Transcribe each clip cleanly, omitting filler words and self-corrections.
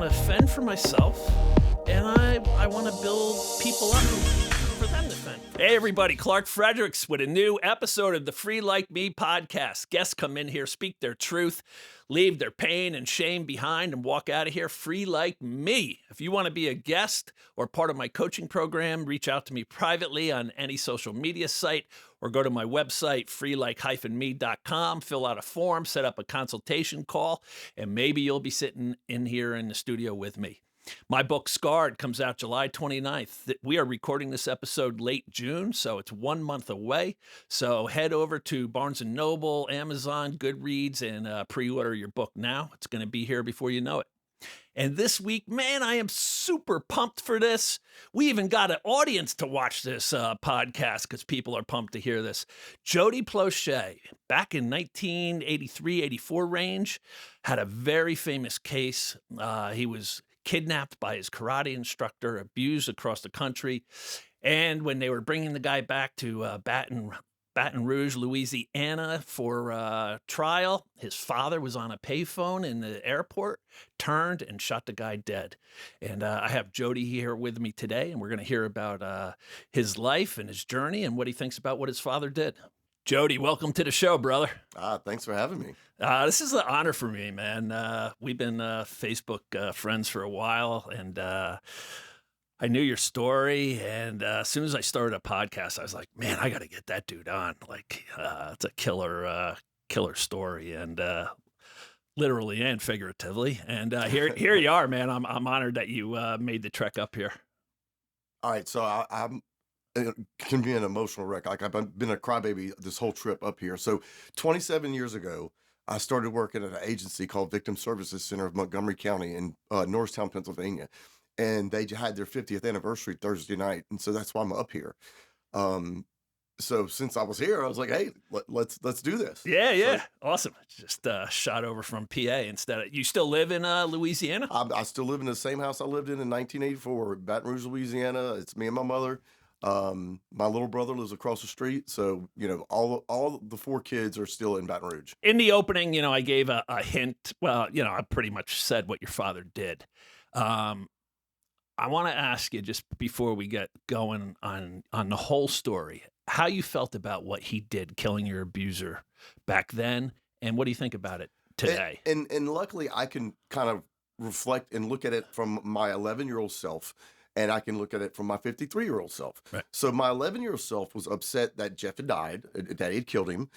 want to fend for myself, and I want to build people up for them to fend. Hey everybody, Clark Fredericks with a new episode of the Free Like Me podcast. Guests come in here, speak their truth, leave their pain and shame behind, and walk out of here free like me. If you want to be a guest or part of my coaching program, reach out to me privately on any social media site or go to my website, freelike-me.com, fill out a form, set up a consultation call, and maybe you'll be sitting in here in the studio with me. My book, Scarred, comes out July 29th. We are recording this episode late June, so it's 1 month away. So head over to Barnes & Noble, Amazon, Goodreads, and pre-order your book now. It's going to be here before you know it. And this week, man, I am super pumped for this. We even got an audience to watch this podcast because people are pumped to hear this. Jody Plauché, back in 1983-84 range, had a very famous case. He was kidnapped by his karate instructor, abused across the country. And when they were bringing the guy back to Baton Rouge, Louisiana for trial, his father was on a payphone in the airport, turned and shot the guy dead. And I have Jody here with me today, and we're going to hear about his life and his journey and what he thinks about what his father did. Jody, welcome to the show, brother. Thanks for having me. This is an honor for me, man. We've been Facebook friends for a while, and I knew your story. And as soon as I started a podcast, I was like, man, I got to get that dude on. Like, it's a killer story, and literally and figuratively. And here you are, man. I'm honored that you made the trek up here. All right, so it can be an emotional wreck. Like, I've been a crybaby this whole trip up here. So 27 years ago, I started working at an agency called Victim Services Center of Montgomery County in Norristown, Pennsylvania. And they had their 50th anniversary Thursday night. And so that's why I'm up here. So since I was here, I was like, hey, let's do this. Yeah. So, awesome. Just shot over from PA instead of, you still live in Louisiana? I still live in the same house I lived in 1984, Baton Rouge, Louisiana. It's me and my mother. My little brother lives across the street. So, all the four kids are still in Baton Rouge. In the opening, I gave a hint. Well, I pretty much said what your father did. I want to ask you, just before we get going on the whole story, how you felt about what he did, killing your abuser back then, and what do you think about it today? And luckily, I can kind of reflect and look at it from my 11-year-old self, and I can look at it from my 53-year-old self. Right. So my 11-year-old self was upset that Jeff had died, that he had killed him,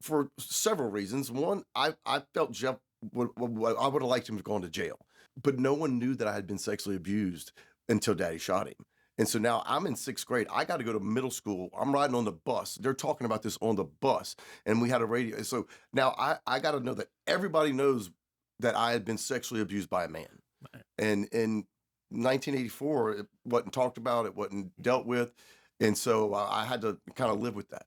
for several reasons. One, I felt Jeff I would have liked him to go into jail. But no one knew that I had been sexually abused until Daddy shot him. And so now I'm in 6th grade. I got to go to middle school. I'm riding on the bus. They're talking about this on the bus. And we had a radio. So now I got to know that everybody knows that I had been sexually abused by a man. Right. And in 1984, it wasn't talked about. It wasn't dealt with. And so I had to kind of live with that.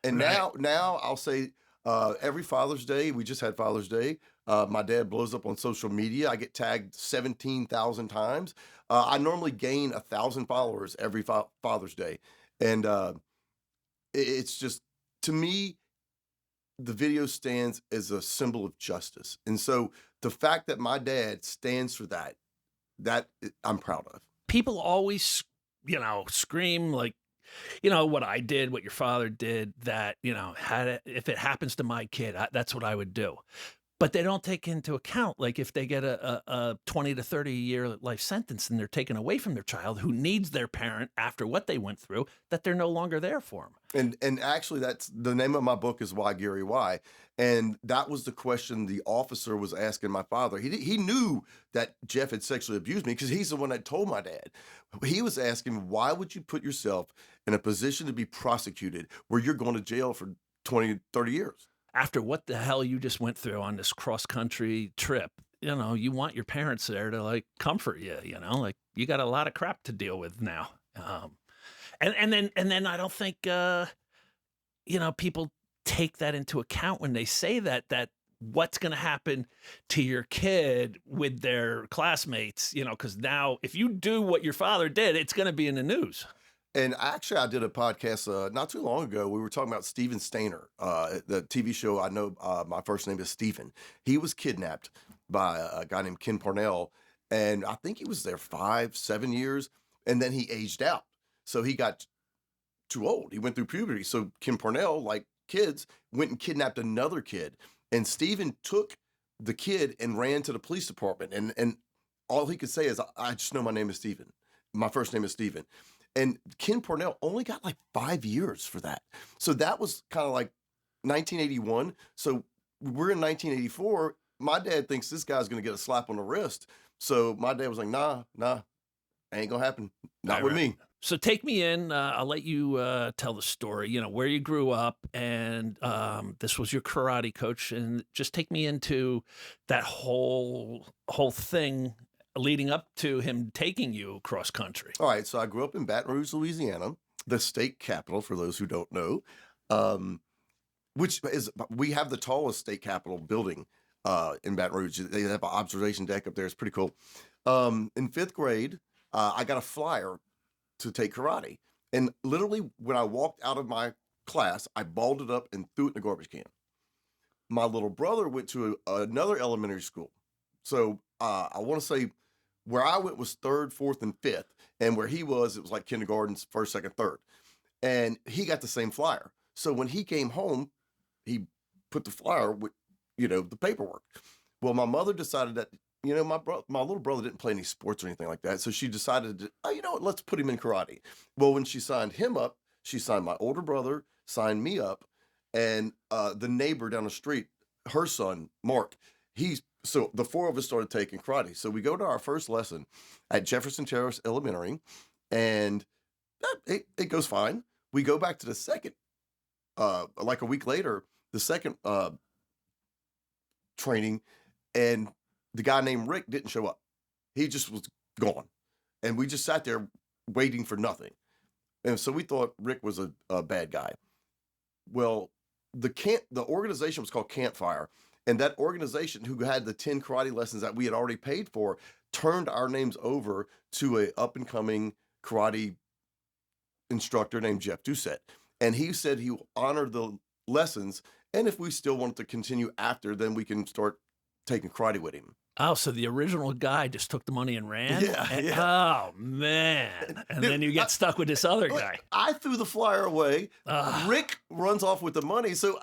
And right. now I'll say every Father's Day, we just had Father's Day. My dad blows up on social media. I get tagged 17,000 times. I normally gain 1,000 followers every Father's Day. And it's just, to me, the video stands as a symbol of justice. And so the fact that my dad stands for that I'm proud of. People always, scream like, what I did, what your father did, that, if it happens to my kid, that's what I would do. But they don't take into account, like, if they get a 20 to 30 year life sentence and they're taken away from their child who needs their parent after what they went through, that they're no longer there for them. And actually, that's the name of my book is Why, Gary, Why? And that was the question the officer was asking my father. He knew that Jeff had sexually abused me because he's the one that told my dad. He was asking, why would you put yourself in a position to be prosecuted where you're going to jail for 20, 30 years? After what the hell you just went through on this cross-country trip, you want your parents there to, like, comfort you, like, you got a lot of crap to deal with now. And then I don't think, people take that into account when they say that what's going to happen to your kid with their classmates, because now if you do what your father did, it's going to be in the news. And actually, I did a podcast not too long ago. We were talking about Steven Stainer, the TV show. I know my first name is Stephen. He was kidnapped by a guy named Ken Parnell, and I think he was there 5-7 years, and then he aged out. So he got too old. He went through puberty. So Ken Parnell, like kids, went and kidnapped another kid, and Stephen took the kid and ran to the police department, and all he could say is, I just know my name is Stephen. My first name is Stephen. And Ken Parnell only got like 5 years for that. So that was kind of like 1981. So we're in 1984. My dad thinks this guy's going to get a slap on the wrist. So my dad was like, nah, ain't going to happen. Not with me. So take me in. I'll let you tell the story, you know, where you grew up, and this was your karate coach, and just take me into that whole thing leading up to him taking you cross country. All right. So I grew up in Baton Rouge, Louisiana, the state capital, for those who don't know, which is, we have the tallest state capitol building in Baton Rouge. They have an observation deck up there. It's pretty cool. In 5th grade, I got a flyer to take karate. And literally, when I walked out of my class, I balled it up and threw it in the garbage can. My little brother went to another elementary school. So I want to say where I went was 3rd, 4th, and 5th. And where he was, it was like kindergarten, 1st, 2nd, 3rd. And he got the same flyer. So when he came home, he put the flyer with, you know, the paperwork. Well, my mother decided that, you know, my little brother didn't play any sports or anything like that. So she decided to, oh, you know what, let's put him in karate. Well, when she signed him up, she signed my older brother, signed me up, and the neighbor down the street, her son, Mark, so the 4 of us started taking karate. So we go to our first lesson at Jefferson Terrace Elementary, and it goes fine. We go back to the second, like a week later, the second training, and the guy named Rick didn't show up. He just was gone. And we just sat there waiting for nothing. And so we thought Rick was a bad guy. Well, the organization was called Campfire. And that organization, who had the 10 karate lessons that we had already paid for, turned our names over to a up-and-coming karate instructor named Jeff Doucet. And he said he will honor the lessons, and if we still wanted to continue after, then we can start taking karate with him. Oh, so the original guy just took the money and ran? Yeah. Oh, man. And then you get stuck with this other guy. I threw the flyer away. Rick runs off with the money. So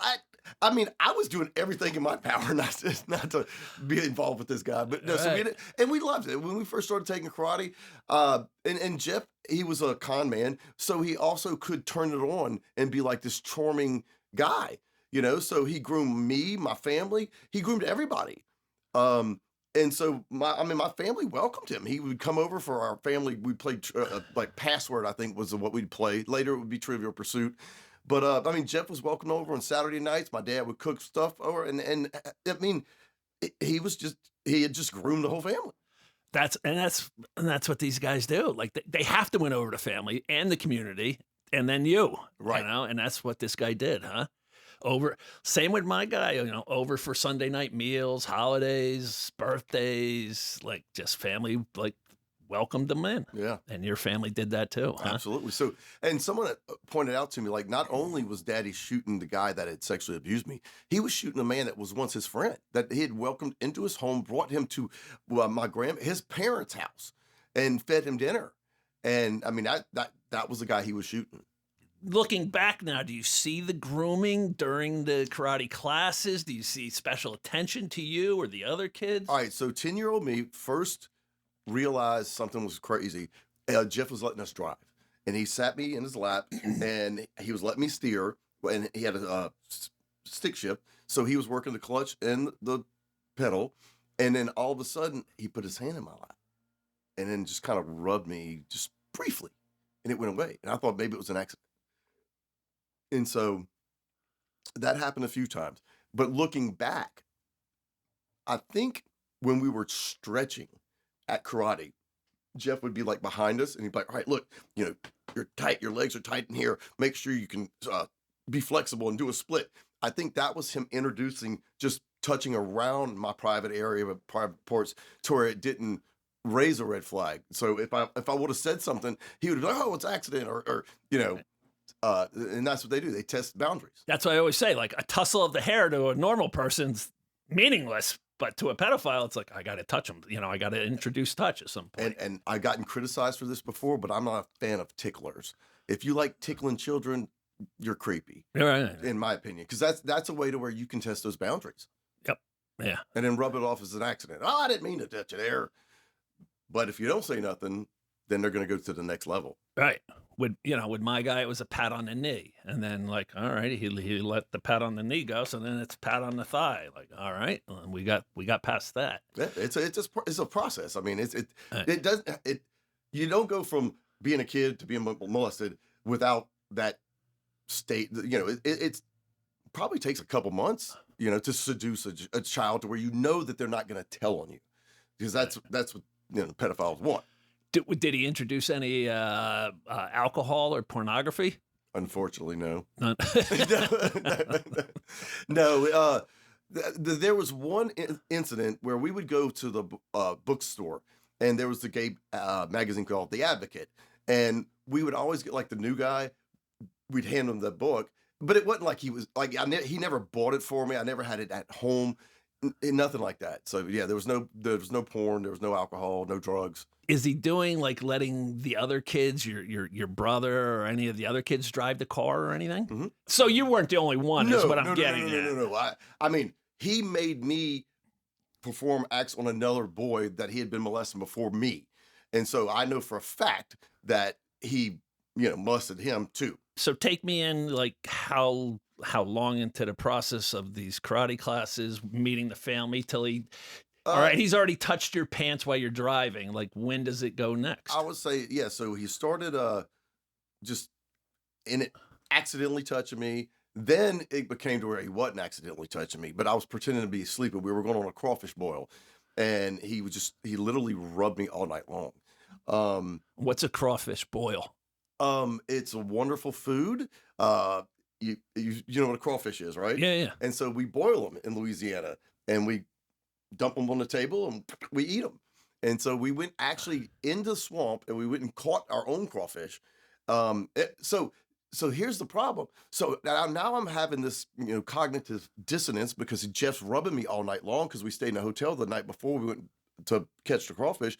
I mean, I was doing everything in my power not to be involved with this guy. But no, right. So we loved it. When we first started taking karate, and Jeff, he was a con man, so he also could turn it on and be like this charming guy, you know? So he groomed me, my family. He groomed everybody. And so my family welcomed him. He would come over for our family. We played like Password, I think was what we'd play. Later it would be Trivial Pursuit. But I mean, Jeff was welcomed over on Saturday nights. My dad would cook stuff over, and I mean, he had just groomed the whole family. That's what these guys do. Like they have to win over the family and the community, and then you, right? You know, and that's what this guy did, huh? Same with my guy, you know, over for Sunday night meals, holidays, birthdays, like just family, like welcomed them in. Yeah. And your family did that too, huh? Absolutely. So, and someone pointed out to me, like, not only was Daddy shooting the guy that had sexually abused me, he was shooting a man that was once his friend, that he had welcomed into his home, brought him to his parents' house, and fed him dinner. And I mean, that was the guy he was shooting. Looking back now, do you see the grooming during the karate classes? Do you see special attention to you or the other kids? All right, so 10-year-old me first realized something was crazy. Jeff was letting us drive, and he sat me in his lap, and he was letting me steer, and he had a stick shift, so he was working the clutch and the pedal, and then all of a sudden, he put his hand in my lap, and then just kind of rubbed me just briefly, and it went away, and I thought maybe it was an accident. And so that happened a few times. But looking back, I think when we were stretching at karate, Jeff would be like behind us, and he'd be like, all right, look, you know, you're tight, your legs are tight in here. Make sure you can be flexible and do a split. I think that was him introducing, just touching around my private area, my private parts, to where it didn't raise a red flag. So if I would have said something, he would have been like, oh, it's an accident, or you know. And that's what they do. They test boundaries. That's what I always say. Like a tussle of the hair to a normal person's meaningless, But to a pedophile, it's like, I got to touch him. You know, I got to introduce touch at some point. And I've gotten criticized for this before, but I'm not a fan of ticklers. If you like tickling children, you're creepy, Right. in my opinion, because that's a way to where you can test those boundaries. Yep. Yeah. And then rub it off as an accident. Oh, I didn't mean to touch you there. But if you don't say nothing, then they're going to go to the next level. Right. With my guy, it was a pat on the knee, and then like, all right, he let the pat on the knee go, so then it's pat on the thigh. Like, all right, and we got past that. Yeah, it's a process. I mean, Right. it does it. You don't go from being a kid to being molested without that state. You know, it's probably takes a couple months. You know, to seduce a child to where you know that they're not going to tell on you, because that's what pedophiles want. Did he introduce any alcohol or pornography? Unfortunately, no. None. No. There was one incident where we would go to the bookstore, and there was the gay magazine called The Advocate, and we would always get like the new guy. We'd hand him the book, but it wasn't like he was like he never bought it for me. I never had it at home, nothing like that. So yeah, there was no porn, there was no alcohol, no drugs. Is he doing like letting the other kids, your brother or any of the other kids, drive the car or anything? Mm-hmm. So you weren't the only one, is what I'm getting at. No. I mean, he made me perform acts on another boy that he had been molesting before me, and so I know for a fact that he, molested him too. So take me in, like, how long into the process of these karate classes, meeting the family, till he. All right, he's already touched your pants while you're driving. Like, when does it go next? I would say, yeah. So he started just in it accidentally touching me. Then it became to where he wasn't accidentally touching me, but I was pretending to be asleep, and we were going on a crawfish boil, and he literally rubbed me all night long. What's a crawfish boil? It's a wonderful food. You know what a crawfish is, right? Yeah. And so we boil them in Louisiana, and we dump them on the table, and we eat them. And so we went actually into the swamp, and we went and caught our own crawfish. So here's the problem. So now I'm having this, cognitive dissonance because Jeff's rubbing me all night long because we stayed in a hotel the night before we went to catch the crawfish.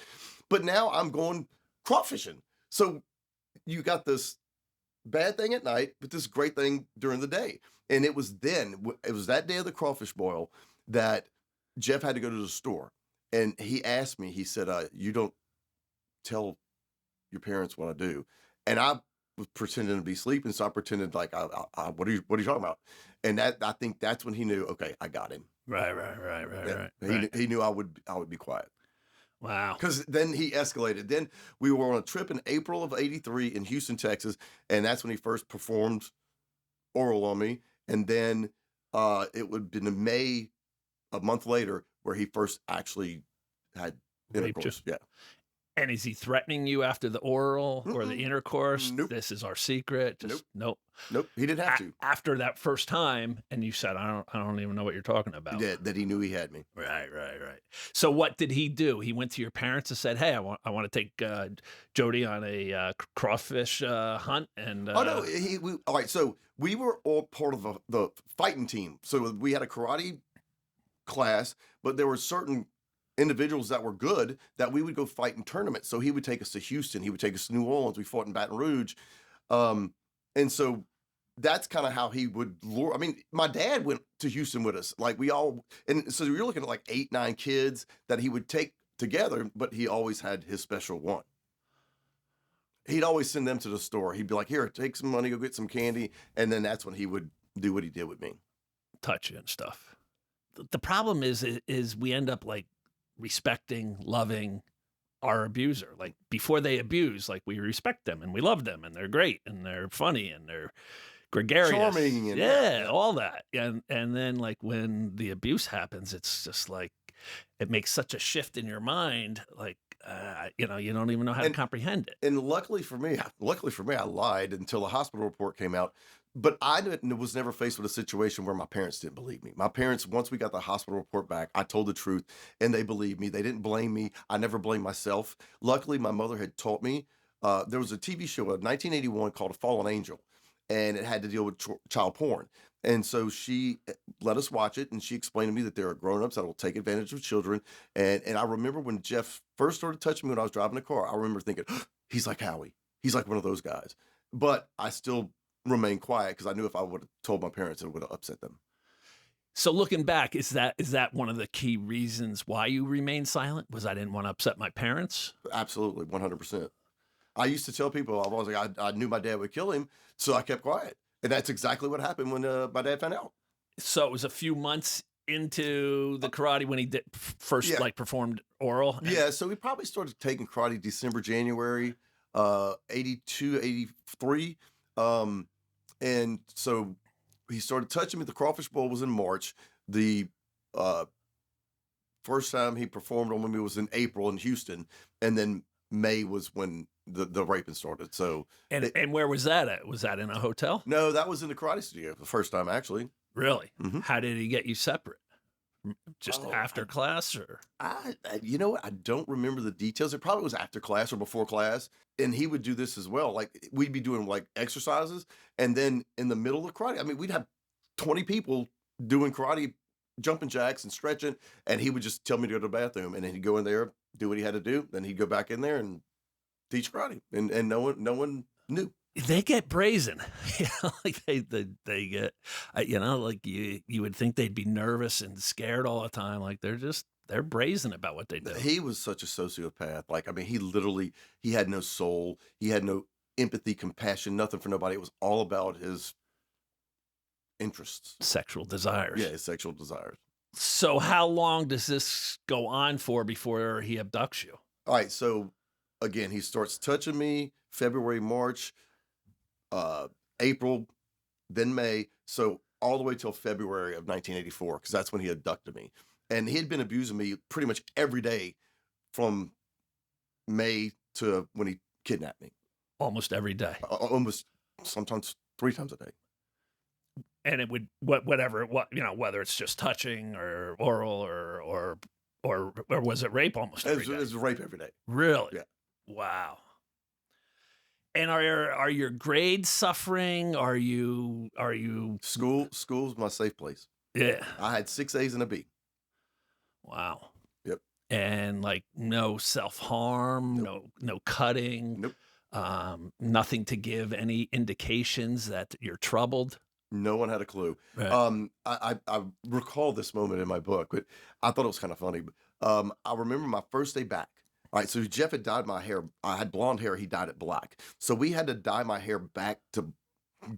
But now I'm going crawfishing. So you got this bad thing at night, but this great thing during the day. And it was that day of the crawfish boil that Jeff had to go to the store. And he asked me, he said, you don't tell your parents what I do. And I was pretending to be sleeping. So I pretended like, what are you talking about? And I think that's when he knew, okay, I got him. Right. He knew I would be quiet. Wow. Because then he escalated. Then we were on a trip in April of '83 in Houston, Texas, and that's when he first performed oral on me. And then it would have been in May, a month later, where he first actually had intercourse. Yeah. And is he threatening you after the oral or the intercourse? Nope. This is our secret. Nope. He didn't have to. After that first time, and you said, I don't even know what you're talking about. Yeah, that he knew he had me. Right. So what did he do? He went to your parents and said, "Hey, I want to take Jody on a crawfish hunt." And all right. So we were all part of the fighting team. So we had a karate class, but there were certain individuals that were good that we would go fight in tournaments. So he would take us to Houston. He would take us to New Orleans. We fought in Baton Rouge. And so that's kind of how he would lure. I mean, my dad went to Houston with us. Like and so you're looking at like 8, 9 kids that he would take together, but he always had his special one. He'd always send them to the store. He'd be like, here, take some money, go get some candy. And then that's when he would do what he did with me. Touch you and stuff. The problem is we end up like respecting, loving our abuser. Like before they abuse, like we respect them and we love them and they're great and they're funny and they're gregarious, charming, and all that. And then like when the abuse happens, it's just like it makes such a shift in your mind. Like you don't even know how to comprehend it. And luckily for me, I lied until the hospital report came out. But I was never faced with a situation where my parents didn't believe me. My parents, once we got the hospital report back, I told the truth and they believed me. They didn't blame me. I never blamed myself. Luckily, my mother had taught me. There was a TV show in 1981 called A Fallen Angel, and it had to deal with child porn. And so she let us watch it, and she explained to me that there are grown-ups that will take advantage of children. And I remember when Jeff first started touching me when I was driving the car, I remember thinking, he's like Howie. He's like one of those guys. But I still remained quiet because I knew if I would have told my parents, it would have upset them. So looking back, is that one of the key reasons why you remained silent? Was I didn't want to upset my parents? Absolutely, 100%. I used to tell people, I was like, I knew my dad would kill him, so I kept quiet. And that's exactly what happened when my dad found out. So it was a few months into the karate when he did first like performed oral. Yeah, so we probably started taking karate December, January, 82, 83. And so he started touching me. The Crawfish Bowl was in March. The first time he performed on me was in April in Houston, and then May was when the raping started. So and where was that at? Was that in a hotel? No, that was in the karate studio the first time, actually. Really? How did he get you separate? Just after class, or you know what? I don't remember the details. It probably was after class or before class. And he would do this as well. Like we'd be doing like exercises, and then in the middle of karate, I mean, we'd have 20 people doing karate, jumping jacks and stretching, and he would just tell me to go to the bathroom, and then he'd go in there, do what he had to do, then he'd go back in there and teach karate, and no one knew. They get brazen, like they get, like you would think they'd be nervous and scared all the time. Like they're brazen about what they do. He was such a sociopath. Like, I mean, he had no soul. He had no empathy, compassion, nothing for nobody. It was all about his interests. Sexual desires. Yeah, his sexual desires. So how long does this go on for before he abducts you? All right, so again, he starts touching me February, March, April, then May. So all the way till February of 1984, because that's when he abducted me. And he had been abusing me pretty much every day from May to when he kidnapped me. Almost every day. Almost, sometimes 3 times a day. And it would whatever whether it's just touching or oral or was it rape almost every day? It was rape every day. Really? Yeah. Wow. And are your grades suffering? Are you School's my safe place. Yeah. I had 6 A's and a B. Wow. Yep. And like no self-harm, Nope. no cutting. Nope. Nothing to give any indications that you're troubled. No one had a clue. Right. I recall this moment in my book, but I thought it was kind of funny. I remember my first day back. All right, so Jeff had dyed my hair. I had blonde hair. He dyed it black. So we had to dye my hair back to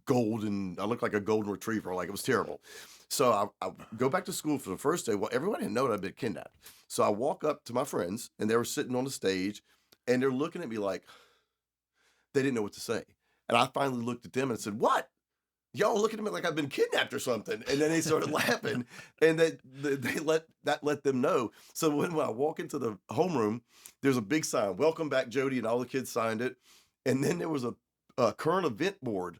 gold, and I looked like a golden retriever. Like, it was terrible. So I go back to school for the first day. Well, everybody didn't know that I'd been kidnapped. So I walk up to my friends, and they were sitting on the stage, and they're looking at me like they didn't know what to say. And I finally looked at them and said, "What? Y'all looking at me like I've been kidnapped or something." And then they started laughing, and they let them know. So when I walk into the homeroom, there's a big sign, "Welcome back, Jody," and all the kids signed it. And then there was a current event board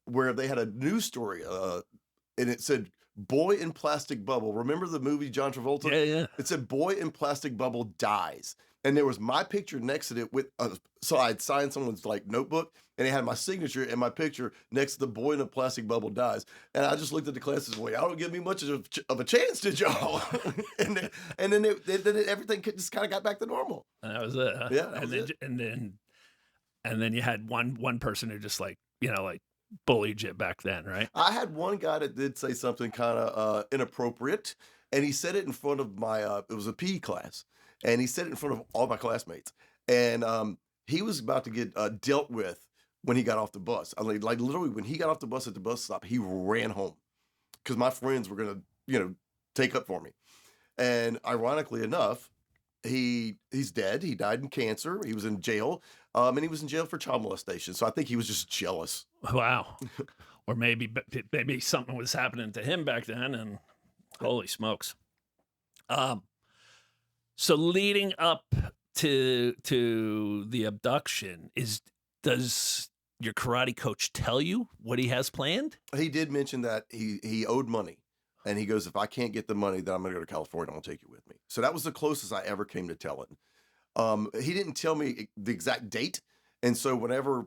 where they had a news story, and it said, "Boy in plastic bubble." Remember the movie John Travolta? Yeah. It said, "Boy in plastic bubble dies." And there was my picture next to it so I had signed someone's like notebook, and it had my signature and my picture next to the "Boy in a plastic bubble dies." And I just looked at the class and said, "Well, y'all don't give me much of a chance, did y'all?" and then everything just kind of got back to normal. And that was it. Huh? Yeah. And then you had one person who just like bullied you back then, right? I had one guy that did say something kind of inappropriate, and he said it in front of my it was a PE class, and he said it in front of all my classmates, and he was about to get dealt with when he got off the bus. I mean, like literally when he got off the bus at the bus stop, he ran home because my friends were gonna take up for me. And ironically enough, he's dead. He died in cancer. He was in jail, and he was in jail for child molestation. So I think he was just jealous. Wow. Or maybe something was happening to him back then, and holy smokes. So leading up to the abduction, does your karate coach tell you what he has planned? He did mention that he owed money. And he goes, "If I can't get the money, then I'm going to go to California. I'm going to take you with me." So that was the closest I ever came to telling. He didn't tell me the exact date. And so whenever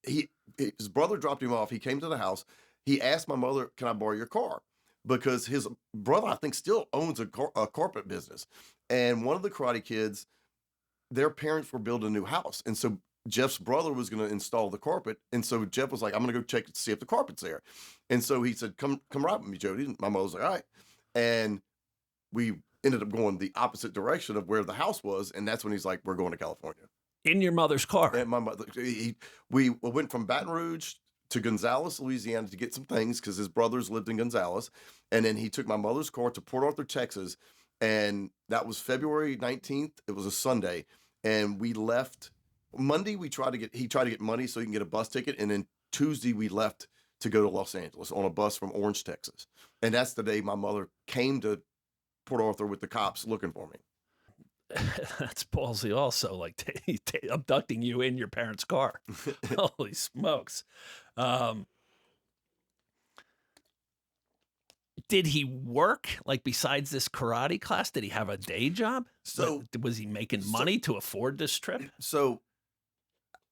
his brother dropped him off, he came to the house. he asked my mother, "Can I borrow your car?" Because his brother, I think, still owns a carpet business. And one of the Karate Kids, their parents were building a new house. And so Jeff's brother was going to install the carpet. And so Jeff was like, "I'm going to go check to see if the carpet's there." And so he said, come ride with me, Jody. And my mother was like, "All right." And we ended up going the opposite direction of where the house was. And that's when he's like, "We're going to California." In your mother's car. And my mother, we went from Baton Rouge to Gonzales, Louisiana to get some things because his brothers lived in Gonzales. And then he took my mother's car to Port Arthur, Texas. And that was February 19th. It was a Sunday. And we left Monday. He tried to get money so he can get a bus ticket. And then Tuesday we left to go to Los Angeles on a bus from Orange, Texas. And that's the day my mother came to Port Arthur with the cops looking for me. That's ballsy also, like abducting you in your parents' car. Holy smokes. Did he work, like, besides this karate class? Did he have a day job? So was he making money to afford this trip? So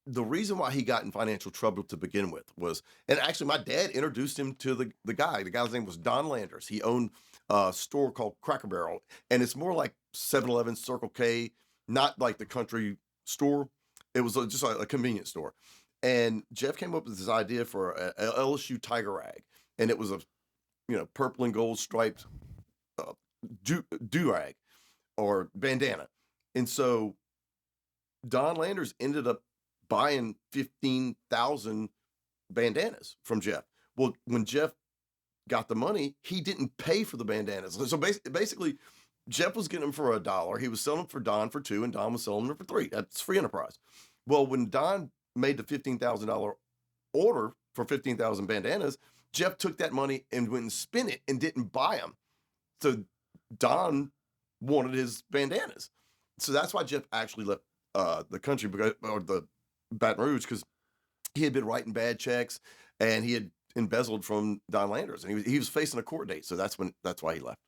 the reason why he got in financial trouble to begin with was, and actually my dad introduced him to the guy. The guy's name was Don Landers. He owned a store called Cracker Barrel, and it's more like 7-Eleven, Circle K, not like the country store. It was just a convenience store. And Jeff came up with this idea for a LSU Tiger Rag, and it was a purple and gold striped do-rag or bandana. And so Don Landers ended up buying 15,000 bandanas from Jeff. Well, when Jeff got the money, he didn't pay for the bandanas. So basically, Jeff was getting them for $1. He was selling them for Don for $2, and Don was selling them for $3. That's free enterprise. Well, when Don made the $15,000 order for 15,000 bandanas, Jeff took that money and went and spent it and didn't buy them. So Don wanted his bandanas. So that's why Jeff actually left the country, or the Baton Rouge, because he had been writing bad checks and he had embezzled from Don Landers, and he was facing a court date. So that's why he left.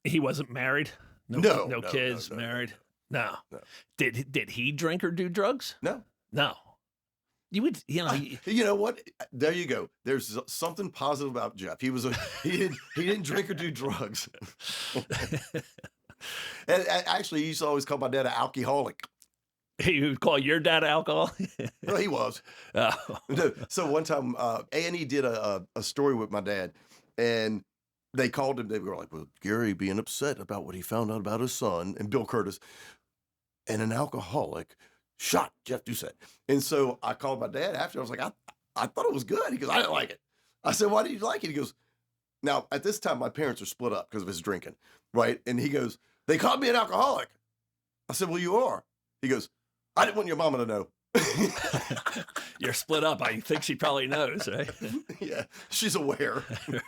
He wasn't married? No kids, married? No. Did he drink or do drugs? No. You would, you know what? There you go. There's something positive about Jeff. He didn't drink or do drugs. And actually, he used to always call my dad an alcoholic. He would call your dad an alcoholic? Well, he was. Oh. No, so one time, A&E did a story with my dad, and they called him. They were like, "Well, Gary being upset about what he found out about his son," and Bill Curtis, and an alcoholic shot Jeff Doucet. And so I called my dad after. I was like, I thought it was good. He goes, "I didn't like it." I said, "Why did you like it?" He goes, "Now, at this time, my parents are split up because of his drinking, right?" And he goes, "They called me an alcoholic." I said, "Well, you are." He goes, "I didn't want your mama to know." You're split up. I think she probably knows, right? Yeah, she's aware.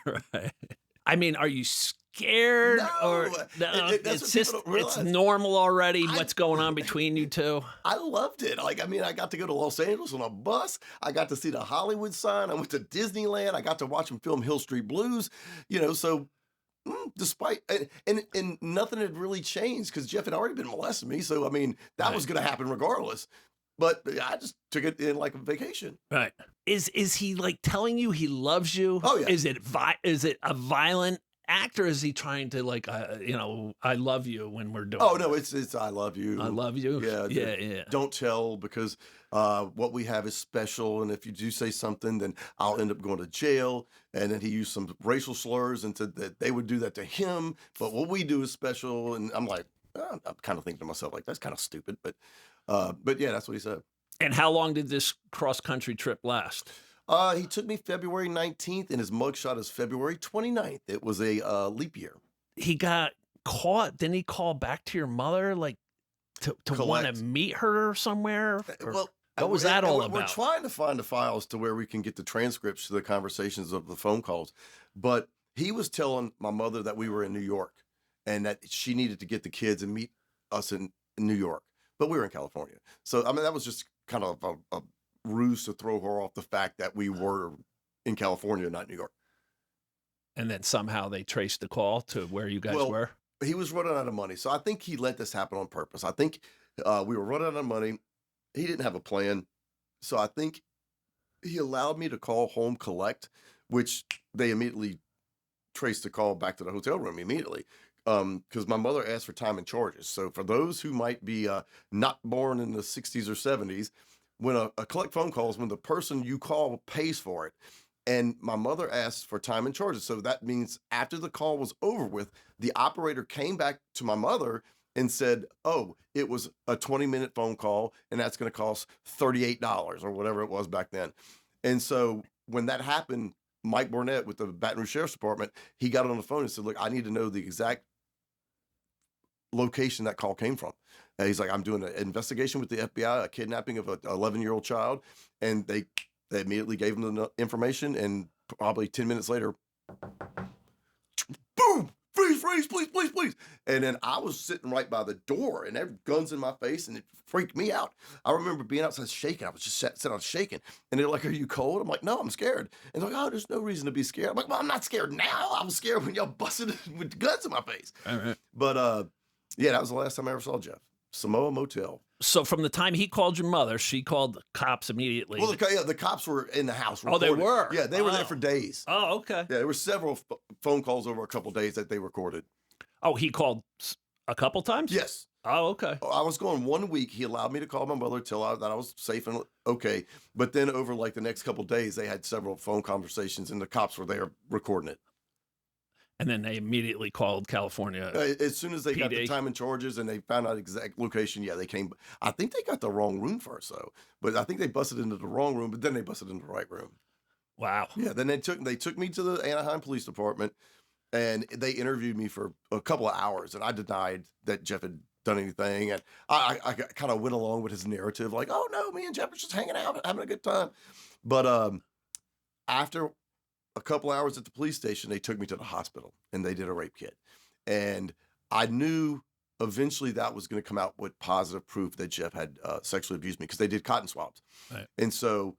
Right. I mean, are you scared? No, or it's normal already. What's going on between you two? I loved it. I got to go to Los Angeles on a bus. I got to see the Hollywood sign. I went to Disneyland. I got to watch him film Hill Street Blues. So despite and nothing had really changed because Jeff had already been molesting me. So that was going to happen regardless. But I just took it in like a vacation. Right. Is he like telling you he loves you? Oh yeah. Is it a violent act, or is he trying to like I love you when we're doing? Oh no, it's I love you. I love you. Yeah. Don't tell, because what we have is special, and if you do say something, then I'll end up going to jail. And then he used some racial slurs and said that they would do that to him, but what we do is special. And I'm like, I'm kind of thinking to myself, like, that's kind of stupid, but yeah, that's what he said. And how long did this cross-country trip last? He took me February 19th, and his mugshot is February 29th. It was a leap year. He got caught. Didn't he call back to your mother, like, to want to meet her somewhere? Well, what was that all about? We're trying to find the files to where we can get the transcripts to the conversations of the phone calls. But he was telling my mother that we were in New York and that she needed to get the kids and meet us in New York. But we were in California. So, that was just kind of a ruse to throw her off the fact that we were in California, not New York. And then somehow they traced the call to where you guys were? He was running out of money. So I think he let this happen on purpose. I think we were running out of money. He didn't have a plan. So I think he allowed me to call home collect, which they immediately traced the call back to the hotel room immediately. Because my mother asked for time and charges. So for those who might be not born in the 60s or 70s, when a collect phone call is when the person you call pays for it. And my mother asked for time and charges. So that means after the call was over with, the operator came back to my mother and said, oh, it was a 20-minute phone call, and that's going to cost $38 or whatever it was back then. And so when that happened, Mike Burnett with the Baton Rouge Sheriff's Department, he got on the phone and said, look, I need to know the exact location that call came from. And he's like, I'm doing an investigation with the FBI, a kidnapping of an 11-year-old child. And they immediately gave him the information, and probably 10 minutes later, boom, freeze, please. And then I was sitting right by the door, and there were guns in my face, and it freaked me out. I remember being outside shaking. I was just sitting out shaking. And they're like, are you cold? I'm like, no, I'm scared. And they're like, oh, there's no reason to be scared. I'm like, well, I'm not scared now. I was scared when y'all busted with guns in my face. All right. But yeah, that was the last time I ever saw Jeff. Samoa Motel. So from the time he called your mother, she called the cops immediately. Well, the cops were in the house. Oh, they were? Yeah, they were there for days. Oh, okay. Yeah, there were several phone calls over a couple of days that they recorded. Oh, he called a couple times? Yes. Oh, okay. I was going 1 week. He allowed me to call my mother till I was safe and okay. But then over like the next couple of days, they had several phone conversations, and the cops were there recording it. And then they immediately called California. As soon as they got the time and charges and they found out exact location, yeah, they came. I think they got the wrong room first, though. But I think they busted into the wrong room, but then they busted into the right room. Wow. Yeah, then they took me to the Anaheim Police Department, and they interviewed me for a couple of hours, and I denied that Jeff had done anything. And I kind of went along with his narrative, like, oh, no, me and Jeff were just hanging out, having a good time. But after a couple hours at the police station, they took me to the hospital, and they did a rape kit. And I knew eventually that was going to come out with positive proof that Jeff had sexually abused me, because they did cotton swabs. Right. And so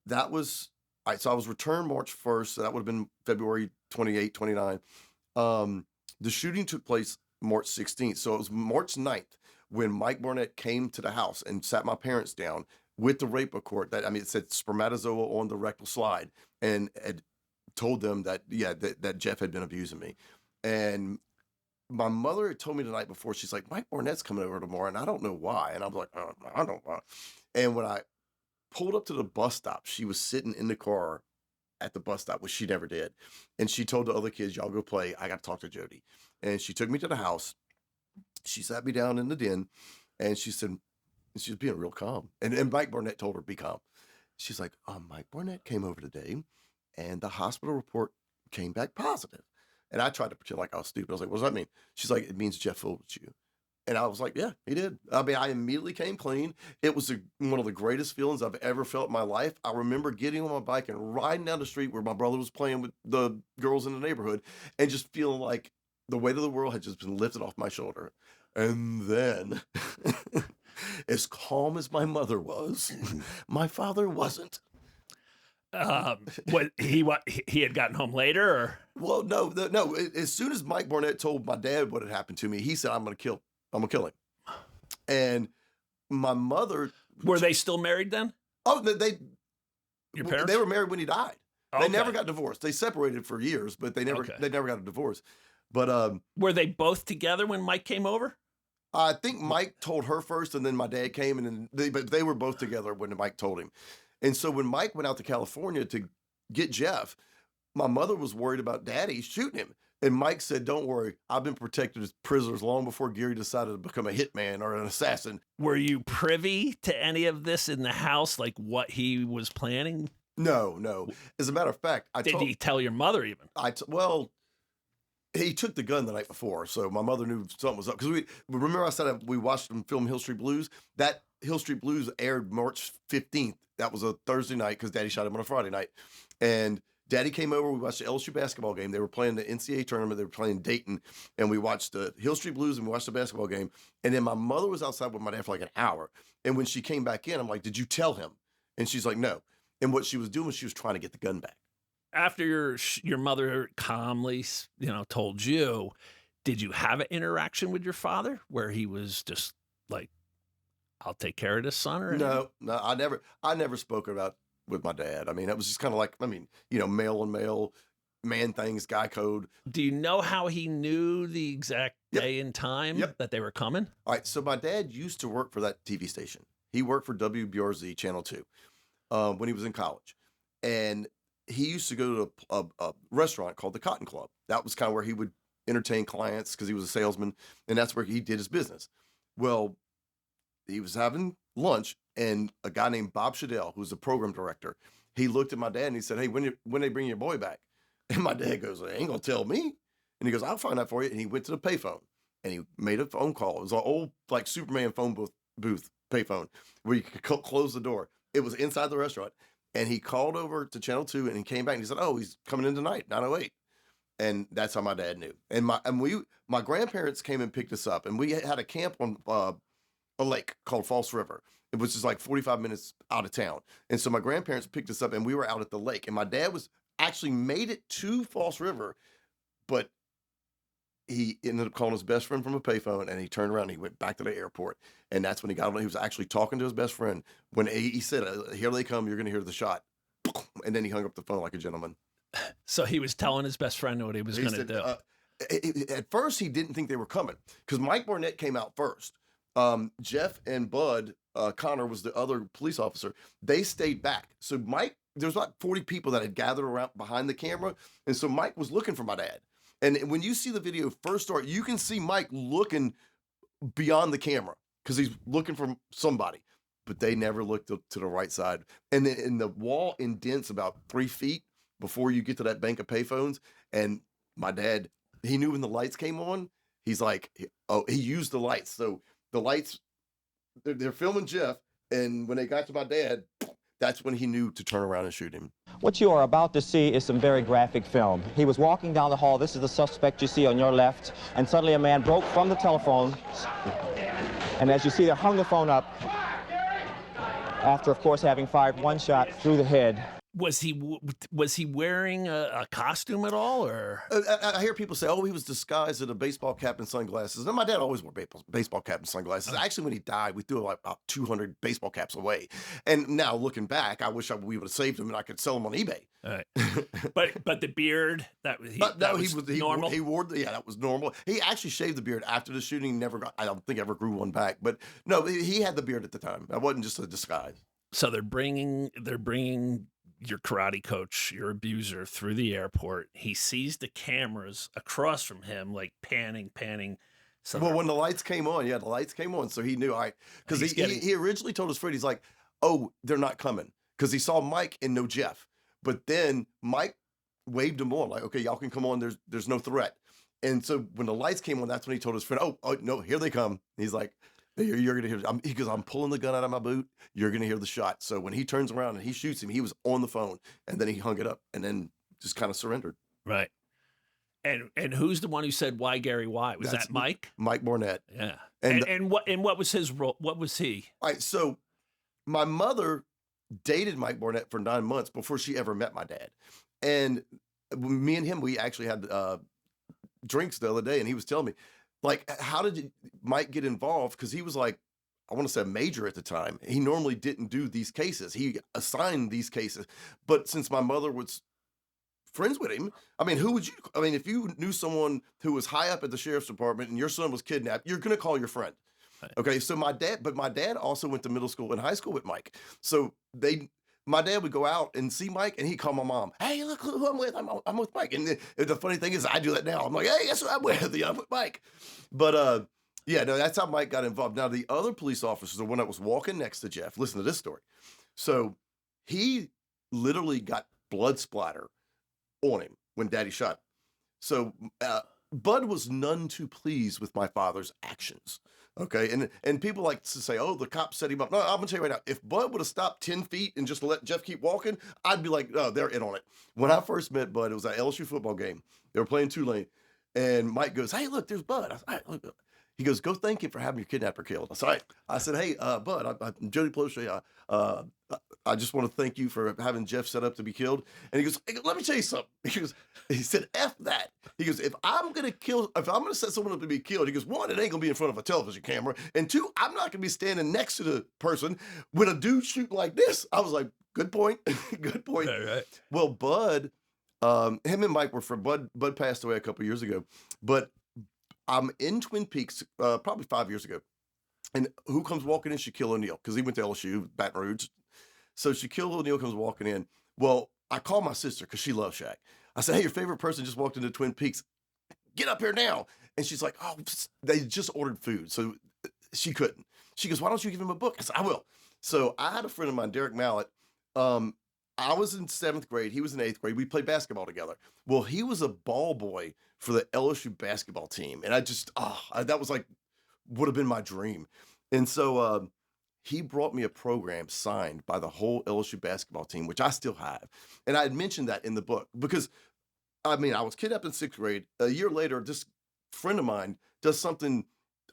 that was, so I was returned March 1st. So that would have been February 28, 29. The shooting took place March 16th. So it was March 9th when Mike Burnett came to the house and sat my parents down with the rape report it said spermatozoa on the rectal slide, and had told them that, that Jeff had been abusing me. And my mother had told me the night before, she's like, Mike Burnett's coming over tomorrow, and I don't know why. And I was like, oh, I don't know why. And when I pulled up to the bus stop, she was sitting in the car at the bus stop, which she never did. And she told the other kids, y'all go play. I got to talk to Jody. And she took me to the house. She sat me down in the den, and she said, and she was being real calm. And Mike Burnett told her, be calm. She's like, Mike Burnett came over today, and the hospital report came back positive. And I tried to pretend like I was stupid. I was like, what does that mean? She's like, it means Jeff fooled you. And I was like, yeah, he did. I immediately came clean. It was one of the greatest feelings I've ever felt in my life. I remember getting on my bike and riding down the street where my brother was playing with the girls in the neighborhood, and just feeling like the weight of the world had just been lifted off my shoulder. And then, as calm as my mother was, my father wasn't. What he had gotten home later, or? Well, no. As soon as Mike Burnett told my dad what had happened to me, he said, I'm gonna kill him. And my mother, were they still married then? Oh, Your parents? They were married when he died. Okay. They never got divorced. They separated for years, but they never got a divorce. But were they both together when Mike came over? I think Mike told her first, and then my dad came, and then but they were both together when Mike told him. And so when Mike went out to California to get Jeff, my mother was worried about Daddy shooting him. And Mike said, don't worry, I've been protected as prisoners long before Gary decided to become a hitman or an assassin. Were you privy to any of this in the house, like what he was planning? No. As a matter of fact, Did he tell your mother even? Well, he took the gun the night before, so my mother knew something was up. Because remember I said we watched him film Hill Street Blues? That Hill Street Blues aired March 15th. That was a Thursday night because Daddy shot him on a Friday night. And Daddy came over. We watched the LSU basketball game. They were playing the NCAA tournament. They were playing Dayton. And we watched the Hill Street Blues and we watched the basketball game. And then my mother was outside with my dad for like an hour. And when she came back in, I'm like, did you tell him? And she's like, no. And what she was doing was she was trying to get the gun back. After your mother calmly, told you, did you have an interaction with your father where he was just like, I'll take care of this, son? Or no, I never spoke about with my dad. I mean, it was just kind of like, I mean, you know, male on male, man things, guy code. Do you know how he knew the exact Yep. day and time Yep. that they were coming? All right. So my dad used to work for that TV station. He worked for WBRZ Channel 2 when he was in college. And he used to go to a restaurant called the Cotton Club. That was kind of where he would entertain clients because he was a salesman. And that's where he did his business. Well, he was having lunch, and a guy named Bob Shadell, who's the program director, he looked at my dad and he said, "Hey, when they bring your boy back?" And my dad goes, "They ain't gonna tell me." And he goes, "I'll find out for you." And he went to the payphone and he made a phone call. It was an old like Superman phone booth payphone where you could close the door. It was inside the restaurant. And he called over to Channel 2 and he came back and he said, "Oh, he's coming in tonight, 9:08." And that's how my dad knew. And my grandparents came and picked us up, and we had a camp on a lake called False River. It was just like 45 minutes out of town. And so my grandparents picked us up and we were out at the lake. And my dad was actually made it to False River, but he ended up calling his best friend from a payphone, and he turned around and he went back to the airport. And that's when he got on. He was actually talking to his best friend when he said, "Here they come. You're going to hear the shot." And then he hung up the phone like a gentleman. So he was telling his best friend what he was going to do. At first, he didn't think they were coming because Mike Barnett came out first. Jeff and Bud, Connor was the other police officer. They stayed back. So Mike, there's about 40 people that had gathered around behind the camera. And so Mike was looking for my dad. And when you see the video first start, you can see Mike looking beyond the camera because he's looking for somebody. But they never looked to the right side. And then the wall indents about 3 feet before you get to that bank of payphones. And my dad, he knew when the lights came on. He's like, oh, he used the lights. So the lights, they're filming Jeff. And when they got to my dad, that's when he knew to turn around and shoot him. What you are about to see is some very graphic film. He was walking down the hall. This is the suspect you see on your left. And suddenly a man broke from the telephone. And as you see, they hung the phone up after, of course, having fired one shot through the head. Was he wearing a costume at all, or? I hear people say, "Oh, he was disguised in a baseball cap and sunglasses." And my dad always wore baseball cap and sunglasses. Actually, when he died, we threw like about 200 baseball caps away. And now looking back, I wish we would have saved him and I could sell them on eBay. All right. but the beard that was normal. He wore that was normal. He actually shaved the beard after the shooting. I don't think ever grew one back. But no, he had the beard at the time. That wasn't just a disguise. So they're bringing your karate coach, your abuser, through the airport. He sees the cameras across from him, like panning. So well, when the lights came on, the lights came on, so he knew. All right, because he originally told his friend, he's like, "Oh, they're not coming," because he saw Mike and no Jeff. But then Mike waved him on, like, "Okay, y'all can come on. There's no threat." And so when the lights came on, that's when he told his friend, "Oh no, here they come." He's like, You're gonna hear. He goes, "I'm pulling the gun out of my boot. You're gonna hear the shot." So when he turns around and he shoots him, he was on the phone, and then he hung it up, and then just kind of surrendered. Right. And who's the one who said, "Why, Gary? Why?" Was that Mike? Mike Barnett. Yeah. And what was his role? What was he? All right. So my mother dated Mike Barnett for 9 months before she ever met my dad, and me and him, we actually had drinks the other day, and he was telling me, like, how did Mike get involved? Because he was like, I want to say a major at the time. He normally didn't do these cases. He assigned these cases. But since my mother was friends with him, I mean, if you knew someone who was high up at the sheriff's department and your son was kidnapped, you're going to call your friend. Okay. So my dad also went to middle school and high school with Mike. So my dad would go out and see Mike, and he'd call my mom. "Hey, look who I'm with. I'm with Mike." And the funny thing is, I do that now. I'm like, "Hey, guess who I'm with? I'm with Mike." But that's how Mike got involved. Now, the other police officer, the one that was walking next to Jeff, listen to this story. So he literally got blood splatter on him when Daddy shot him. So Bud was none too pleased with my father's actions. Okay, and people like to say, "Oh, the cop set him up." No, I'm gonna tell you right now, if Bud would have stopped 10 feet and just let Jeff keep walking, I'd be like, "Oh, they're in on it." When I first met Bud, it was at LSU football game. They were playing Tulane, and Mike goes, "Hey, look, there's Bud." I said, "All right, look." He goes, "Go thank him for having your kidnapper killed." I said, "All right." I said, "Hey, Bud, I'm Jody Plauché. I just want to thank you for having Jeff set up to be killed." And he goes, "Hey, let me tell you something." He said, "F that." He goes, if I'm going to set someone up to be killed," he goes, "1, it ain't going to be in front of a television camera. And 2, I'm not going to be standing next to the person with a dude shooting like this." I was like, Good point. Good point. Right. Well, Bud, him and Mike were from Bud. Bud passed away a couple years ago, but I'm in Twin Peaks probably 5 years ago, and who comes walking in? Shaquille O'Neal, because he went to LSU, Baton Rouge. So Shaquille O'Neal comes walking in. Well, I call my sister because she loves Shaq. I said, "Hey, your favorite person just walked into Twin Peaks. Get up here now!" And she's like, "Oh, they just ordered food, so she couldn't." She goes, "Why don't you give him a book?" I said, "I will." So I had a friend of mine, Derek Mallett. I was in 7th grade. He was in 8th grade. We played basketball together. Well, he was a ball boy for the LSU basketball team. And I just, that was like, would have been my dream. And so he brought me a program signed by the whole LSU basketball team, which I still have. And I had mentioned that in the book because, I mean, I was kidnapped in 6th grade. A year later, this friend of mine does something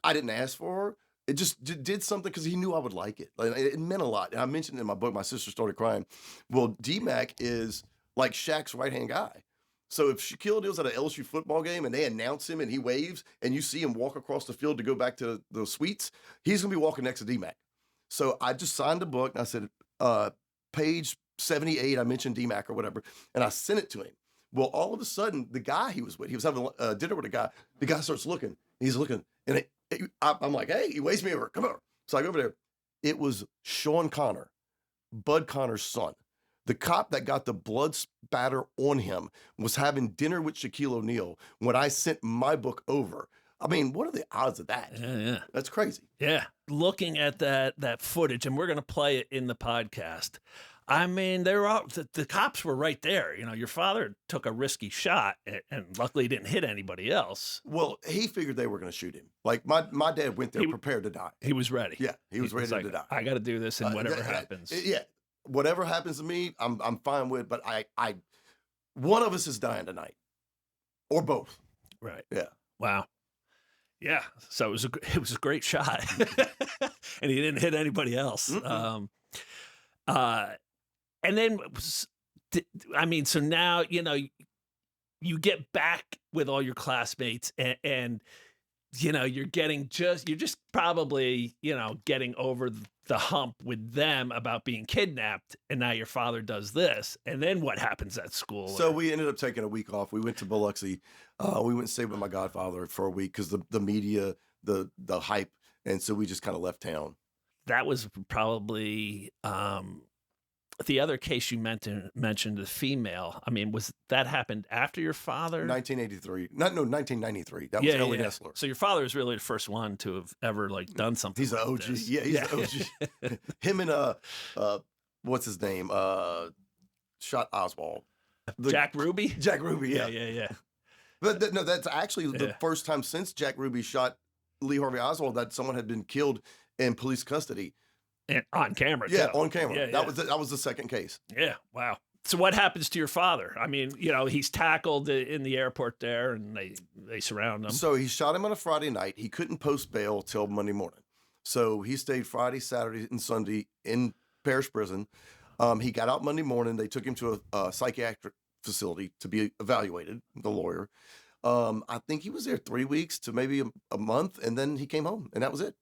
I didn't ask for. It just did something because he knew I would like it. Like, it meant a lot. And I mentioned in my book, my sister started crying. Well, D-Mac is like Shaq's right-hand guy. So if Shaquille O'Neal's at an LSU football game and they announce him and he waves and you see him walk across the field to go back to the suites, he's going to be walking next to D-Mac. So I just signed a book and I said, page 78, I mentioned D-Mac or whatever, and I sent it to him. Well, all of a sudden, the guy he was with, he was having dinner with a guy. The guy starts looking. He's looking, and I'm like, "Hey," he waves me over. "Come over." So I go over there. It was Sean Connor, Bud Connor's son. The cop that got the blood spatter on him was having dinner with Shaquille O'Neal when I sent my book over. I mean, what are the odds of that? Yeah. That's crazy. Yeah. Looking at that footage, and we're going to play it in the podcast. I mean, they're all the cops were right there. You know, your father took a risky shot, and luckily didn't hit anybody else. Well, he figured they were going to shoot him. Like my dad went there prepared to die. He was ready. Yeah, he was ready to die. I got to do this, and whatever happens. Yeah, whatever happens to me, I'm fine with. But I one of us is dying tonight, or both. Right. Yeah. Wow. Yeah. So it was a great shot, and he didn't hit anybody else. And then, I mean, so now, you know, you get back with all your classmates and you know, you're just probably, you know, getting over the hump with them about being kidnapped. And now your father does this. And then what happens at school? So we ended up taking a week off. We went to Biloxi. We went and stayed with my godfather for a week because the media, the hype. And so we just kind of left town. That was probably, the other case you mentioned, the female. I mean, was that happened after your father? 1983. 1993. That was Ellie Nessler. So your father is really the first one to have ever done something. He's an OG. This. Yeah, he's an OG. Him and what's his name? Shot Oswald. Jack Ruby. Jack Ruby. Yeah. But no, that's actually the first time since Jack Ruby shot Lee Harvey Oswald that someone had been killed in police custody. And on camera. Yeah, too. on camera. Yeah, that was the second case. Yeah. Wow. So what happens to your father? I mean, you know, he's tackled in the airport there, and they surround him. So he shot him on a Friday night. He couldn't post bail till Monday morning. So he stayed Friday, Saturday, and Sunday in Parish Prison. He got out Monday morning. They took him to a psychiatric facility to be evaluated, the lawyer. I think he was there 3 weeks to maybe a month, and then he came home, and that was it.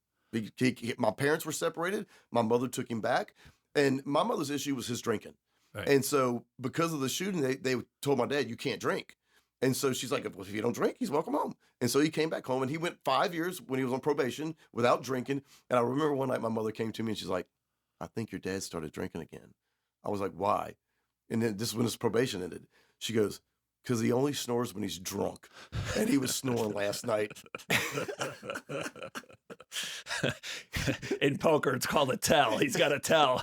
My parents were separated. My mother took him back, and my mother's issue was his drinking. Right. And so because of the shooting, they told my dad, "You can't drink." And so she's like, "Well, if you don't drink, he's welcome home." And so he came back home, and he went 5 years when he was on probation without drinking. And I remember one night my mother came to me, and she's like, "I think your dad started drinking again." I was like, "Why?" And then this is when his probation ended. She goes, "Because he only snores when he's drunk." And he was snoring last night. In poker, it's called a tell. He's got a tell.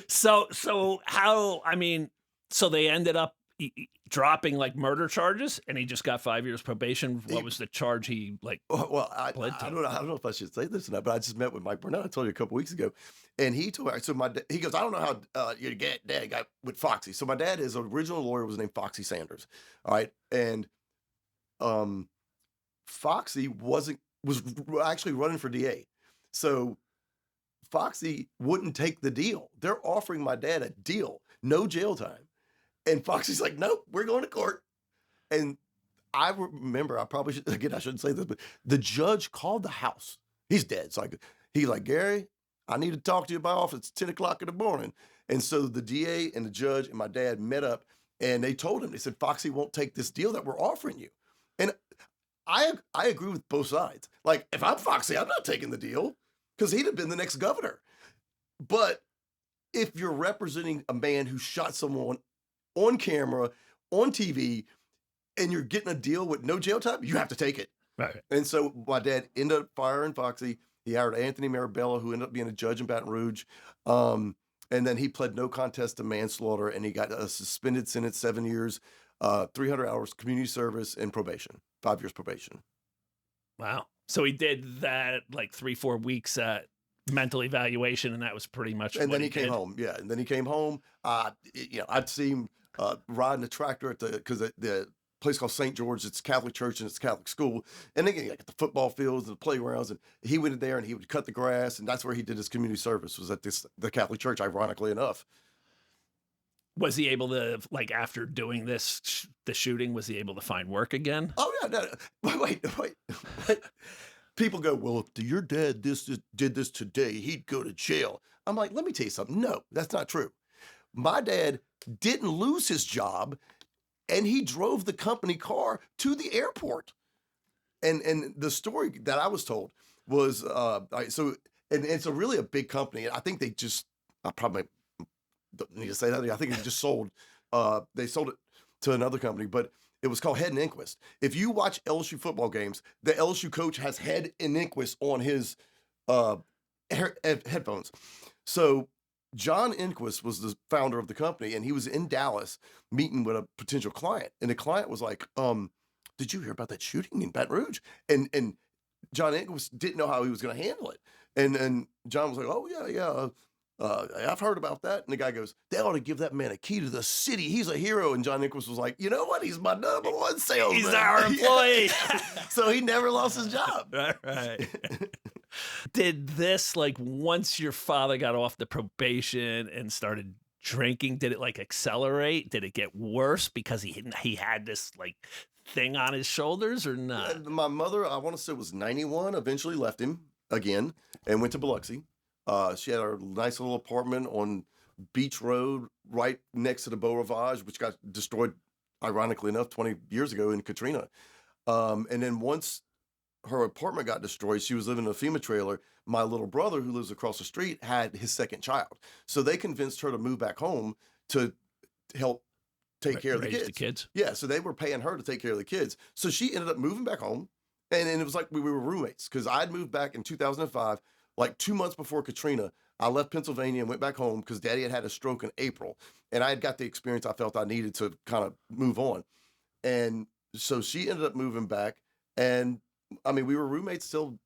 So how, I mean, so they ended up dropping murder charges, and he just got 5 years probation. What was the charge he Well, I don't know if I should say this or not, but I just met with Mike Burnett. I told you a couple weeks ago, and he told me. So he goes, "I don't know how your dad got with Foxy." So my dad, his original lawyer was named Foxy Sanders. All right, and Foxy was actually running for DA. So Foxy wouldn't take the deal. They're offering my dad a deal, no jail time. And Foxy's like, "Nope, we're going to court." And I remember, I shouldn't say this, but the judge called the house. He's dead. So he's like, "Gary, I need to talk to you at my office. It's 10 o'clock in the morning. And so the DA and the judge and my dad met up, and they told him, they said, Foxy won't take this deal that we're offering you. And I agree with both sides. Like, if I'm Foxy, I'm not taking the deal because he'd have been the next governor. But if you're representing a man who shot someone on camera, on TV, and you're getting a deal with no jail time, you have to take it. Right. And so my dad ended up firing Foxy. He hired Anthony Marabella, who ended up being a judge in Baton Rouge. And then he pled no contest to manslaughter, and he got a suspended sentence, 7 years, 300 hours community service, and probation, 5 years probation. Wow. So he did that like 3-4 weeks at mental evaluation, and that was pretty much And what then he came home. Yeah. And then he came home. I'd see him riding a tractor because the place called St. George, it's a Catholic church and it's a Catholic school. And then like at the football fields and the playgrounds, and he went in there and he would cut the grass, and that's where he did his community service, was at the Catholic church, ironically enough. Was he able to, like, after doing this, the shooting, was he able to find work again? Oh, yeah. No, wait. People go, well, if your dad did this today, he'd go to jail. I'm like, let me tell you something. No, that's not true. My dad didn't lose his job, and he drove the company car to the airport. And the story that I was told was, and it's really a big company. I think they just, I probably don't need to say that. I think it just sold, they sold it to another company, but it was called Head and Inquist. If you watch LSU football games, the LSU coach has Head and Inquist on his headphones. So John Inquist was the founder of the company, and he was in Dallas meeting with a potential client. And the client was like, did you hear about that shooting in Baton Rouge? And John Inquist didn't know how he was going to handle it. And John was like, oh, yeah. I've heard about that. And the guy goes, they ought to give that man a key to the city. He's a hero. And John Inquist was like, you know what? He's my number one salesman. He's our employee. So he never lost his job. Right. Did this, like, once your father got off the probation and started drinking, did it like accelerate? Did it get worse because he had this like thing on his shoulders or not? My mother, I want to say, was 91, eventually left him again and went to Biloxi. She had a nice little apartment on Beach Road right next to the Beau Rivage, which got destroyed, ironically enough, 20 years ago in Katrina. And then once her apartment got destroyed, she was living in a FEMA trailer. My little brother, who lives across the street, had his second child. So they convinced her to move back home to help take care of the kids. Yeah, so they were paying her to take care of the kids. So she ended up moving back home. And it was like we were roommates, because I'd moved back in 2005, like 2 months before Katrina. I left Pennsylvania and went back home because Daddy had a stroke in April. And I had got the experience I felt I needed to kind of move on. And so she ended up moving back. And I mean, we were roommates till,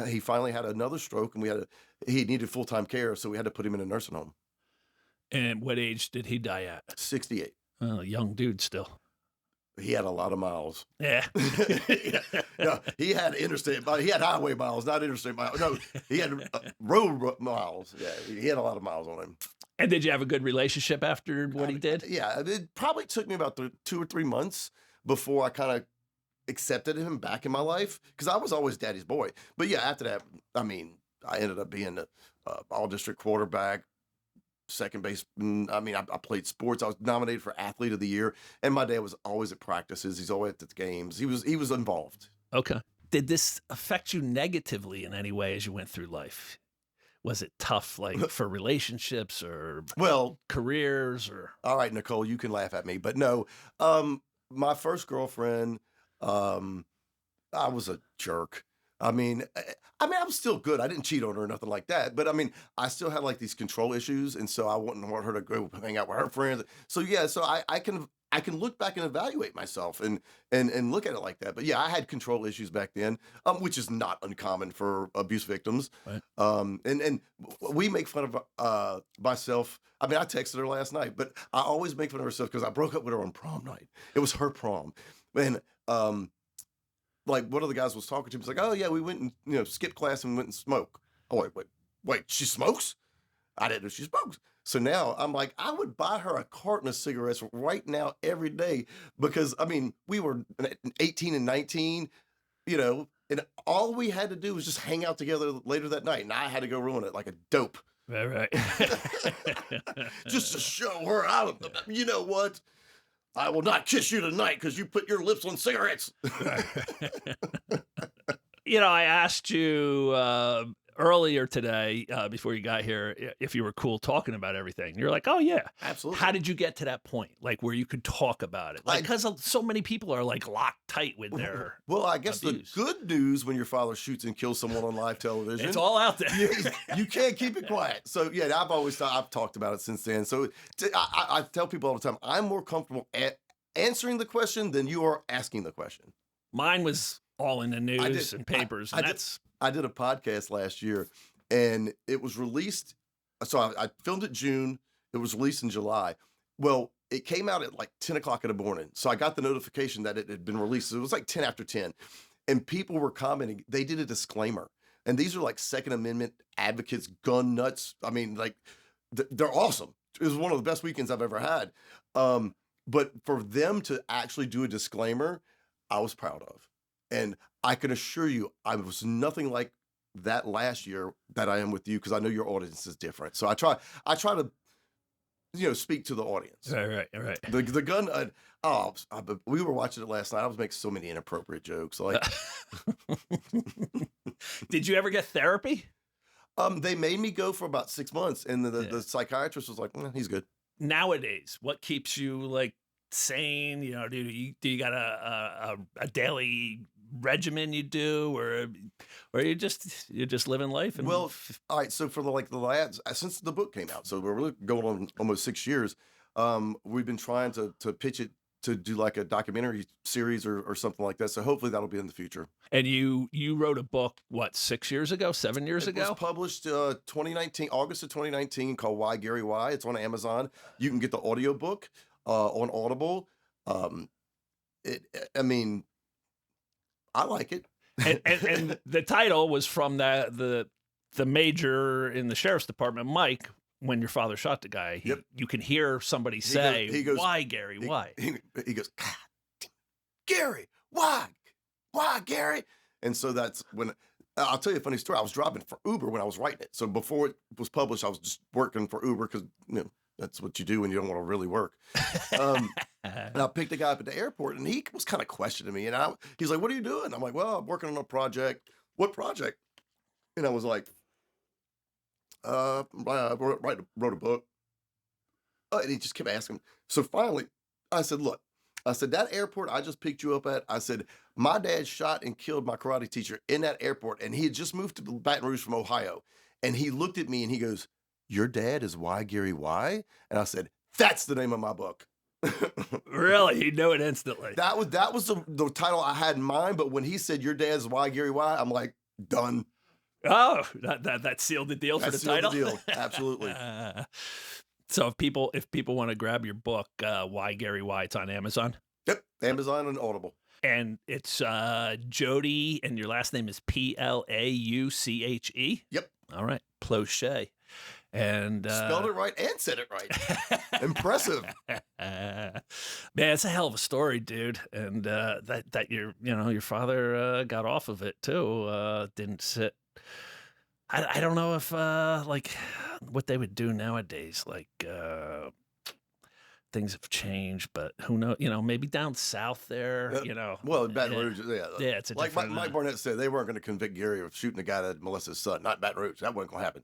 he finally had another stroke, and he needed full-time care. So we had to put him in a nursing home. And what age did he die at? 68. Oh, young dude still. He had a lot of miles. Yeah. No, he had interstate, he had highway miles, not interstate miles. No, he had road miles. Yeah, he had a lot of miles on him. And did you have a good relationship after what he did? Yeah, it probably took me about 2 or 3 months before I kind of accepted him back in my life, because I was always Daddy's boy. But yeah, after that, I mean, I ended up being the all-district quarterback, second base. I mean, I played sports. I was nominated for Athlete of the Year, and my dad was always at practices. He's always at the games. He was involved. Okay. Did this affect you negatively in any way as you went through life? Was it tough, like for relationships or careers or? All right, Nicole, you can laugh at me, but no. My first girlfriend, I was a jerk. I mean, I'm still good. I didn't cheat on her or nothing like that. But I mean, I still had like these control issues, and so I wouldn't want her to go hang out with her friends. So yeah, so I can look back and evaluate myself and look at it like that. But yeah, I had control issues back then, which is not uncommon for abuse victims. Right. And we make fun of myself. I mean, I texted her last night, but I always make fun of herself because I broke up with her on prom night. It was her prom, and like one of the guys was talking to me. He's like, oh yeah, we went and skipped class and went and smoked. Oh wait, she smokes? I didn't know she smokes. So now I'm like, I would buy her a carton of cigarettes right now every day, because I mean, we were 18 and 19, And all we had to do was just hang out together later that night, and I had to go ruin it like a dope. Right. Just to show her out. You know what? I will not kiss you tonight because you put your lips on cigarettes. You know, I asked you earlier today, before you got here, if you were cool talking about everything. You're like, oh, yeah. Absolutely. How did you get to that point? Like, where you could talk about it? Like, because so many people are, like, locked tight with their Well, I guess abuse. the good news when your father shoots and kills someone on live television. It's all out there. You can't keep it quiet. So, yeah, I've talked about it since then. So I tell people all the time, I'm more comfortable answering the question than you are asking the question. Mine was all in the news and papers. I did a podcast last year, and it was released. So I filmed it June. It was released in July. Well, it came out at like 10 o'clock in the morning. So I got the notification that it had been released. So it was like 10 after 10. And people were commenting. They did a disclaimer. And these are like Second Amendment advocates, gun nuts. I mean, like, they're awesome. It was one of the best weekends I've ever had. But for them to actually do a disclaimer, I was proud of. And I can assure you, I was nothing like that last year that I am with you, because I know your audience is different. So I try to, speak to the audience. Right. The gun. We were watching it last night. I was making so many inappropriate jokes. Like, did you ever get therapy? They made me go for about 6 months, and the psychiatrist was like, he's good. Nowadays, what keeps you like sane? You know, do you got a daily regimen you do, or you just living life? And all right. So for the lads, since the book came out, so we're really going on almost 6 years. We've been trying to pitch it to do like a documentary series or something like that. So hopefully that'll be in the future. And you wrote a book, what, 6 years ago, 7 years ago? It was published 2019, August of 2019, called Why Gary Why. It's on Amazon. You can get the audiobook on Audible. I like it. and the title was from the major in the sheriff's department, Mike. When your father shot the guy, you can hear somebody say, he goes, "Why, Gary? Why?" He goes, God, Gary, why, Gary? And so that's when I'll tell you a funny story. I was driving for Uber when I was writing it. So before it was published, I was just working for Uber because that's what you do when you don't want to really work. And I picked a guy up at the airport, and he was kind of questioning me. And he's like, "What are you doing?" I'm like, "Well, I'm working on a project." "What project?" And I was like, I wrote a book. And he just kept asking. So finally, I said, "Look," I said, "that airport I just picked you up at," I said, "my dad shot and killed my karate teacher in that airport, and he had just moved to Baton Rouge from Ohio." And he looked at me and he goes, "Your dad is Why, Gary, Why?" And I said, "That's the name of my book." Really? He knew it instantly. That was the title I had in mind. But when he said, "Your dad's Why, Gary, Why?" I'm like, done. Oh, that sealed the deal for the title? The deal. Absolutely. So if people want to grab your book, Why, Gary, Why, it's on Amazon? Yep, Amazon and Audible. And it's Jody, and your last name is Plauche? Yep. All right, Plauché. And spelled it right and said it right. Impressive. Man, it's a hell of a story, dude. And that your father got off of it too. Didn't sit. I don't know if like what they would do nowadays. Like things have changed, but who knows? Maybe down south there. Well, Baton Rouge, yeah, it's a like different, Mike Barnett said, they weren't going to convict Gary of shooting the guy that molested his son. Not Baton Rouge. That wasn't going to happen.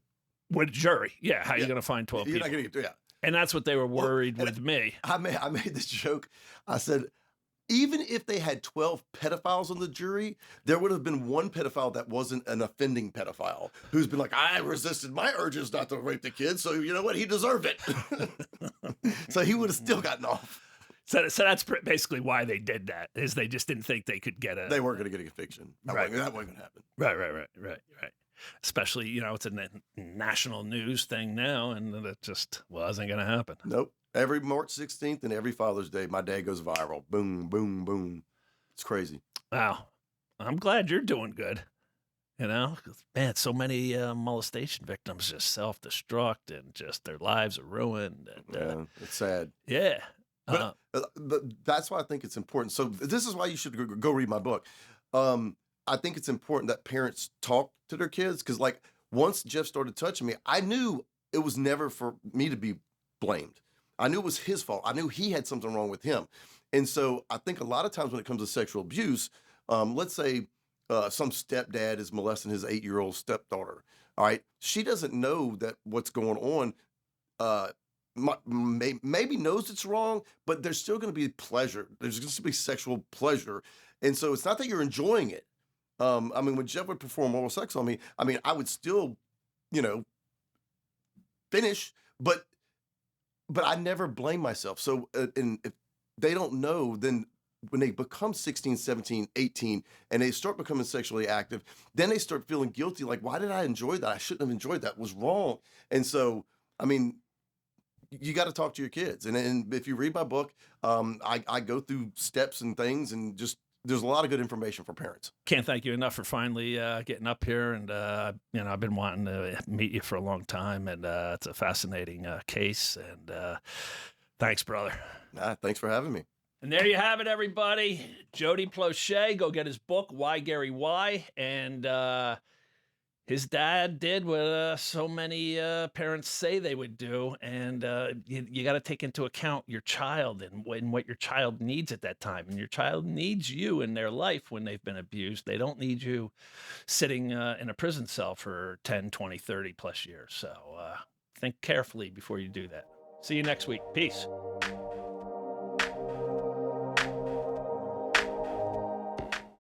With a jury, yeah. How are you going to find 12 You're people? Not gonna, yeah. And that's what they were worried with me. I made this joke. I said, even if they had 12 pedophiles on the jury, there would have been one pedophile that wasn't an offending pedophile who's been like, I resisted my urges not to rape the kid, so you know what? He deserved it. So he would have still gotten off. So that's basically why they did that, is they just didn't think they could get They weren't going to get a conviction. That wasn't going to happen. Right. Especially, it's a national news thing now, and it just wasn't going to happen. Nope. Every March 16th and every Father's Day, my dad goes viral. Boom, boom, boom. It's crazy. Wow. I'm glad you're doing good. Man, so many molestation victims just self-destruct and just their lives are ruined. And, it's sad. Yeah. But that's why I think it's important. So this is why you should go read my book. I think it's important that parents talk to their kids, because like once Jeff started touching me, I knew it was never for me to be blamed. I knew it was his fault. I knew he had something wrong with him. And so I think a lot of times when it comes to sexual abuse, let's say some stepdad is molesting his 8-year-old stepdaughter. All right. She doesn't know that what's going on. Maybe knows it's wrong, but there's still going to be pleasure. There's going to be sexual pleasure. And so it's not that you're enjoying it. I mean, when Jeff would perform oral sex on me, I mean, I would still, you know, finish, but I never blame myself. So, and if they don't know, then when they become 16, 17, 18, and they start becoming sexually active, then they start feeling guilty. Like, why did I enjoy that? I shouldn't have enjoyed that. It was wrong. And so, I mean, you got to talk to your kids. And if you read my book, I go through steps and things, and just, there's a lot of good information for parents. Can't thank you enough for finally getting up here. And, you know, I've been wanting to meet you for a long time, and it's a fascinating case. And thanks, brother. Thanks for having me. And there you have it, everybody. Jody Plauché, go get his book, Why Gary Why. And his dad did what so many parents say they would do. And you got to take into account your child and what your child needs at that time. And your child needs you in their life when they've been abused. They don't need you sitting in a prison cell for 10, 20, 30 plus years. So think carefully before you do that. See you next week. Peace.